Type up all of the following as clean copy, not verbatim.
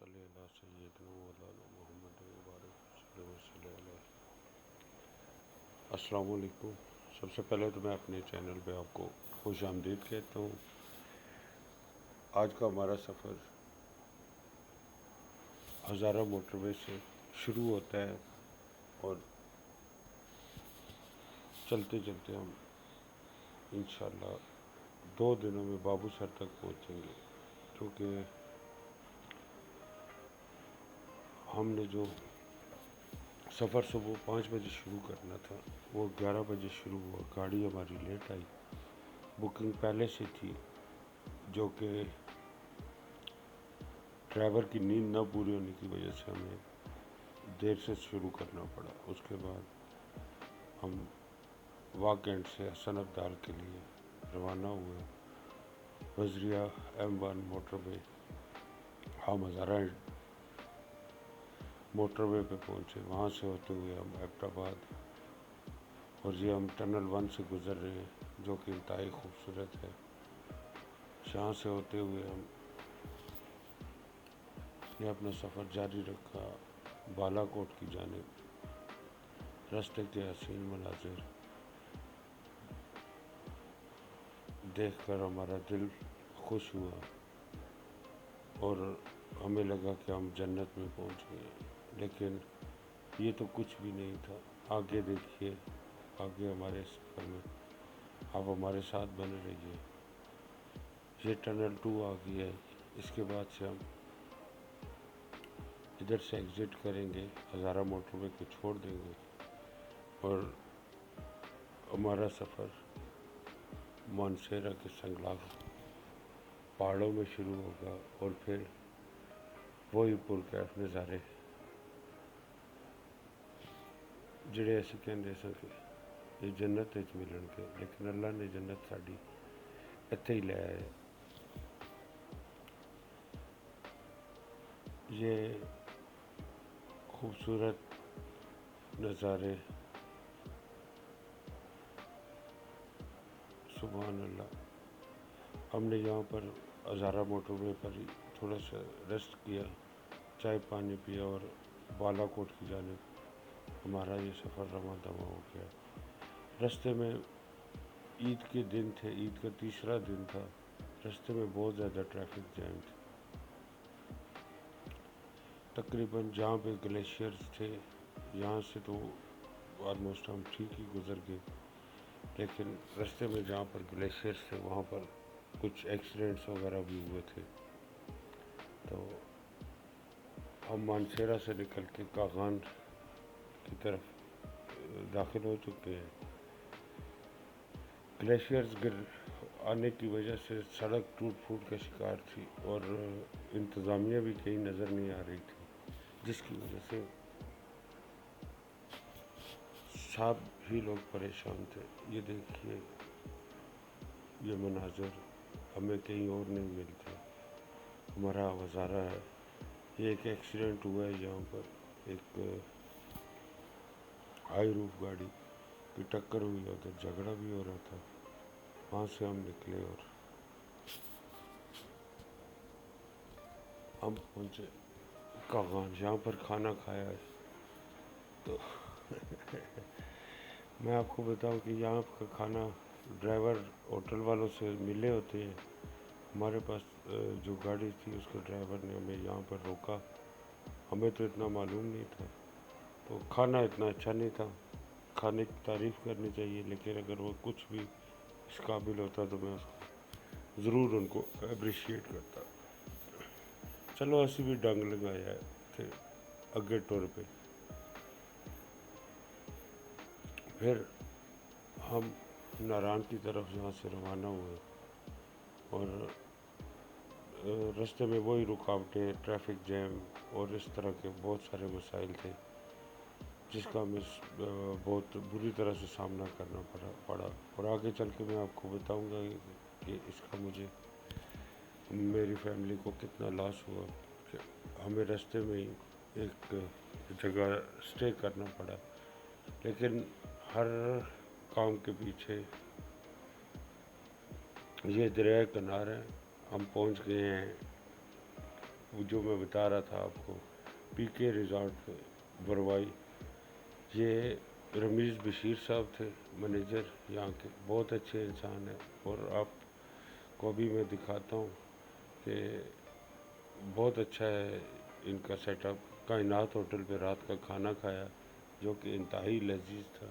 صلی اللہ سیدنا مولانا محمد وبارک وسلم. السلام علیکم. سب سے پہلے تو میں اپنے چینل پہ آپ کو خوش آمدید کہتا ہوں. آج کا ہمارا سفر ہزارہ موٹر وے سے شروع ہوتا ہے اور چلتے چلتے ہم انشاءاللہ 2 دنوں میں بابو سر تک پہنچیں گے. کیونکہ ہم نے جو سفر صبح 5 بجے شروع کرنا تھا وہ 11 بجے شروع ہوا. گاڑی ہماری لیٹ آئی. بکنگ پہلے سے تھی جو کہ ڈرائیور کی نیند نہ پوری ہونے کی وجہ سے ہمیں دیر سے شروع کرنا پڑا. اس کے بعد ہم واک اینڈ سے حسن ابدال کے لیے روانہ ہوئے. وزریہ M1 موٹر وے ہم ہزارہ موٹر وے پہ پہنچے. وہاں سے ہوتے ہوئے ہم ایبٹ آباد اور یہ ہم ٹنل 1 سے گزر رہے ہیں جو کہ انتہائی خوبصورت ہے. یہاں سے ہوتے ہوئے ہم نے اپنا سفر جاری رکھا بالا کوٹ کی جانب. راستے کے حسین مناظر دیکھ کر ہمارا دل خوش ہوا اور ہمیں لگا کہ ہم جنت میں پہنچ گئے. لیکن یہ تو کچھ بھی نہیں تھا. آگے دیکھیے, آگے ہمارے سفر میں آپ ہمارے ساتھ بنے رہیے. یہ ٹنل 2 آ گیا ہے. اس کے بعد سے ہم ادھر سے ایگزٹ کریں گے, ہزارہ موٹر وے کو چھوڑ دیں گے اور ہمارا سفر مانسیرا کے سنگلاف پہاڑوں میں شروع ہوگا اور پھر وہی پرکیف نظارے جڑے ایسے کہندے سن کہ یہ جنت وچ ملن گے. لیکن اللہ نے جنت ساڈی اتھے ہی لے آئے. یہ خوبصورت نظارے سبحان اللہ. ہم نے یہاں پر ہزارہ موٹر وے پر ہی تھوڑا سا ریسٹ کیا, چائے پانی پیا اور بالا کوٹ کی جانب ہمارا یہ سفر رواں دواں ہو گیا. راستے میں عید کے دن تھے, عید کا تیسرا دن تھا. راستے میں بہت زیادہ ٹریفک جام تھی. تقریباً جہاں پہ گلیشیئرز تھے یہاں سے تو آلموسٹ ہم ٹھیک ہی گزر گئے. لیکن راستے میں جہاں پر گلیشیئرز تھے وہاں پر کچھ ایکسیڈنٹس وغیرہ بھی ہوئے تھے. تو ہم مانسیرا سے نکل کے کاغان کی طرف داخل ہو چکے ہیں. گلیشیئرز گر آنے کی وجہ سے سڑک ٹوٹ پھوٹ کا شکار تھی اور انتظامیہ بھی کہیں نظر نہیں آ رہی تھی, جس کی وجہ سے سب ہی لوگ پریشان تھے. یہ دیکھیے یہ مناظر ہمیں کہیں اور نہیں ملتے. ہمارا ہزارہ ہے. یہ ایک ایکسیڈنٹ ہوا ہے یہاں پر, ایک ہائی روف گاڑی کی ٹکر ہوئی, ادھر جھگڑا بھی ہو رہا تھا. وہاں سے ہم نکلے اور ہم پہنچے کاغان. یہاں پر کھانا کھایا ہے تو میں آپ کو بتاؤں کہ یہاں کا کھانا ڈرائیور ہوٹل والوں سے ملے ہوتے ہیں. ہمارے پاس جو گاڑی تھی اس کے ڈرائیور نے ہمیں یہاں پر روکا. ہمیں تو اتنا معلوم نہیں تھا, تو کھانا اتنا اچھا نہیں تھا. کھانے کی تعریف کرنی چاہیے, لیکن اگر وہ کچھ بھی اس قابل ہوتا تو میں اس کو ضرور ان کو اپریشیٹ کرتا. چلو اسی بھی ڈنگ لگایا ہے تھے اگے ٹور پہ. پھر ہم ناران کی طرف یہاں سے روانہ ہوئے اور راستے میں وہی رکاوٹیں, ٹریفک جیم اور اس طرح کے بہت سارے مسائل تھے جس کا ہمیں بہت بری طرح سے سامنا کرنا پڑا. اور آگے چل کے میں آپ کو بتاؤں گا کہ اس کا مجھے میری فیملی کو کتنا لاس ہوا کہ ہمیں راستے میں ہی ایک جگہ اسٹے کرنا پڑا. لیکن ہر کام کے پیچھے یہ دریائے کنار ہے. ہم پہنچ گئے ہیں وہ جو میں بتا رہا تھا آپ کو، پی کے ریزارٹ بروائی، یہ رمیز بشیر صاحب تھے مینیجر یہاں کے، بہت اچھے انسان ہیں، اور آپ کو بھی میں دکھاتا ہوں کہ بہت اچھا ہے ان کا سیٹ اپ۔ کائنات ہوٹل پہ رات کا کھانا کھایا جو کہ انتہائی لذیذ تھا،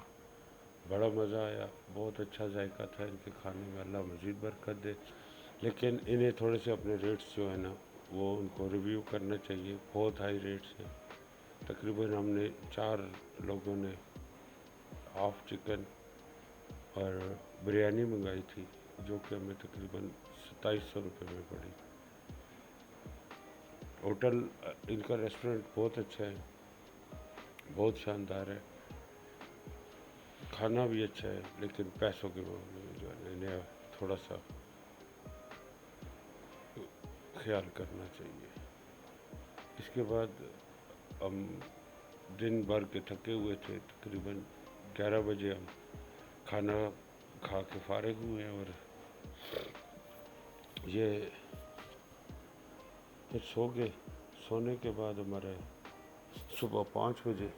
بڑا مزہ آیا، بہت اچھا ذائقہ تھا ان کے کھانے میں، اللہ مزید برکت دے۔ لیکن انہیں تھوڑے سے اپنے ریٹس جو ہے نا وہ ان کو ریویو کرنا چاہیے، بہت ہائی ریٹس ہیں۔ تقریباً ہم نے 4 لوگوں نے ہاف چکن اور بریانی منگائی تھی، جو کہ ہمیں تقریباً 2700 روپے میں پڑی۔ ہوٹل ان کا ریسٹورنٹ بہت اچھا ہے، بہت شاندار ہے، کھانا بھی اچھا ہے، لیکن پیسوں کے معاملے میں جو ہے انہیں تھوڑا سا خیال کرنا چاہیے۔ اس کے بعد ہم دن بھر کے تھکے ہوئے تھے، تقریباً 11 بجے ہم کھانا کھا کے فارغ ہوئے، اور یہ پھر سو گئے۔ سونے کے بعد ہمارے صبح 5 بجے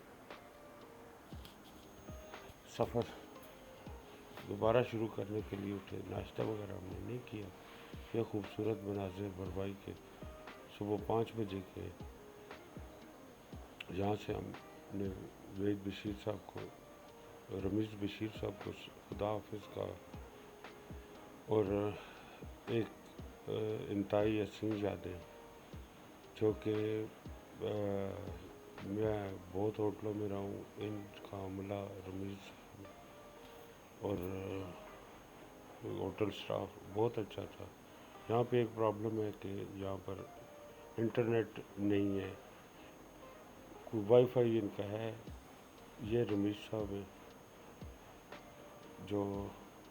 سفر دوبارہ شروع کرنے کے لیے اٹھے۔ ناشتہ وغیرہ ہم نے نہیں کیا، یہ خوبصورت مناظر بروائی کے صبح 5 بجے کے، جہاں سے ہم نے وحید بشیر صاحب کو، رمیز بشیر صاحب کو خدا حافظ کہا، اور ایک انتہائی حسین یادیں جو کہ میں بہت ہوٹلوں میں رہا ہوں، ان کا عملہ، رمیز اور ہوٹل سٹاف بہت اچھا تھا۔ یہاں پہ ایک پرابلم ہے کہ یہاں پر انٹرنیٹ نہیں ہے، کوئی وائی فائی ان کا ہے۔ یہ رمیز صاحب ہیں جو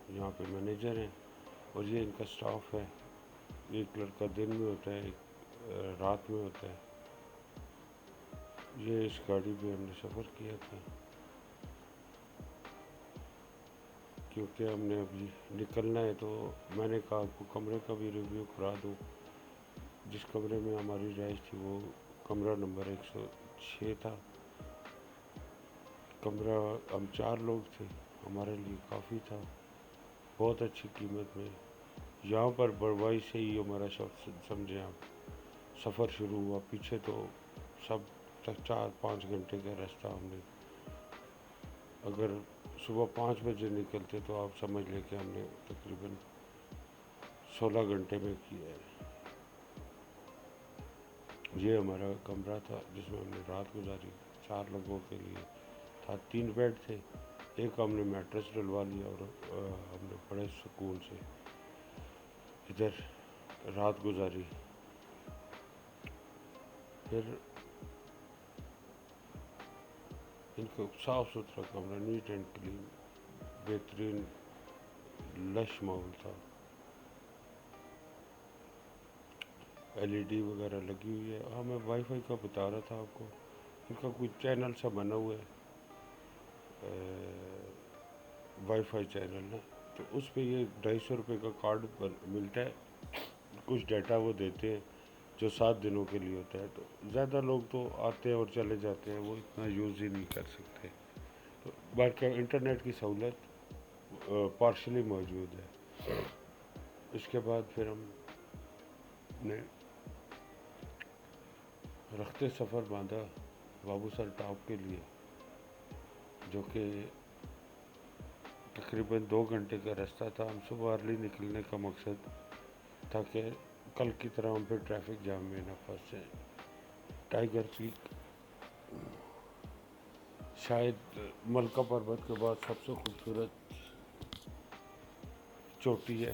یہاں پہ مینیجر ہیں، اور یہ ان کا سٹاف ہے، ایک لڑکا دن میں ہوتا ہے، ایک رات میں ہوتا ہے۔ یہ اس گاڑی پہ ہم نے سفر کیا تھا، کیونکہ ہم نے ابھی نکلنا ہے، تو میں نے کہا آپ کو کمرے کا بھی ریویو کرا دوں۔ جس کمرے میں ہماری رہائش تھی وہ کمرہ نمبر 106 تھا۔ کمرہ، ہم 4 لوگ تھے، ہمارے لیے کافی تھا، بہت اچھی قیمت میں۔ یہاں پر بروائی سے ہی ہمارا سمجھیں آپ سفر شروع ہوا، پیچھے تو سب 4-5 گھنٹے کا راستہ ہم نے، اگر صبح 5 بجے نکلتے تو آپ سمجھ لیں کہ ہم نے تقریباً 16 گھنٹے میں کیا ہے۔ یہ ہمارا کمرہ تھا جس میں ہم نے رات گزاری، 4 لوگوں کے لیے تھا، 3 بیڈ تھے، ایک ہم نے میٹرس ڈلوا لیا، اور ہم نے بڑے سکون سے ادھر رات گزاری۔ پھر ان کو صاف ستھرا کمرہ، نیٹ اینڈ کلین، بہترین لش ماحول تھا، LED وغیرہ لگی ہوئی ہے۔ ہاں، میں وائی فائی کا بتا رہا تھا آپ کو، ان کا کوئی چینل سا بنا ہوا ہے، وائی فائی چینل ہے، تو اس پہ یہ 250 روپے کا کارڈ ملتا ہے، کچھ ڈیٹا وہ دیتے ہیں جو 7 دنوں کے لیے ہوتا ہے، تو زیادہ لوگ تو آتے ہیں اور چلے جاتے ہیں، وہ اتنا یوز ہی نہیں کر سکتے، تو باقی انٹرنیٹ کی سہولت پارشلی موجود ہے۔ اس کے بعد پھر ہم نے رخت سفر باندھا بابو سر ٹاپ کے لیے، جو کہ تقریباً 2 گھنٹے کا راستہ تھا۔ ہم صبح ارلی نکلنے کا مقصد تھا کہ کل کی طرح ہم پھر ٹریفک جام میں نہ پھنسیں۔ ٹائیگر پیک شاید ملکہ پربت کے بعد سب سے خوبصورت چوٹی ہے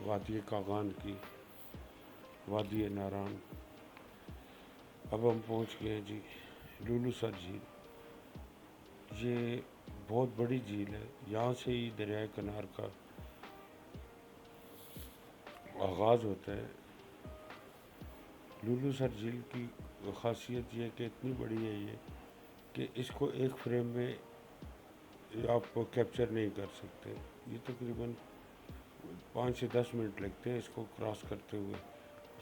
وادی کاغان کی، وادی ناران۔ اب ہم پہنچ گئے ہیں جی لولو سر جھیل۔ یہ بہت بڑی جھیل ہے، یہاں سے ہی دریائے کنار کا آغاز ہوتا ہے۔ لولو سر جھیل کی خاصیت یہ ہے کہ اتنی بڑی ہے یہ کہ اس کو ایک فریم میں آپ کو کیپچر نہیں کر سکتے، یہ تقریباً 5 سے 10 منٹ لگتے ہیں اس کو کراس کرتے ہوئے،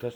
10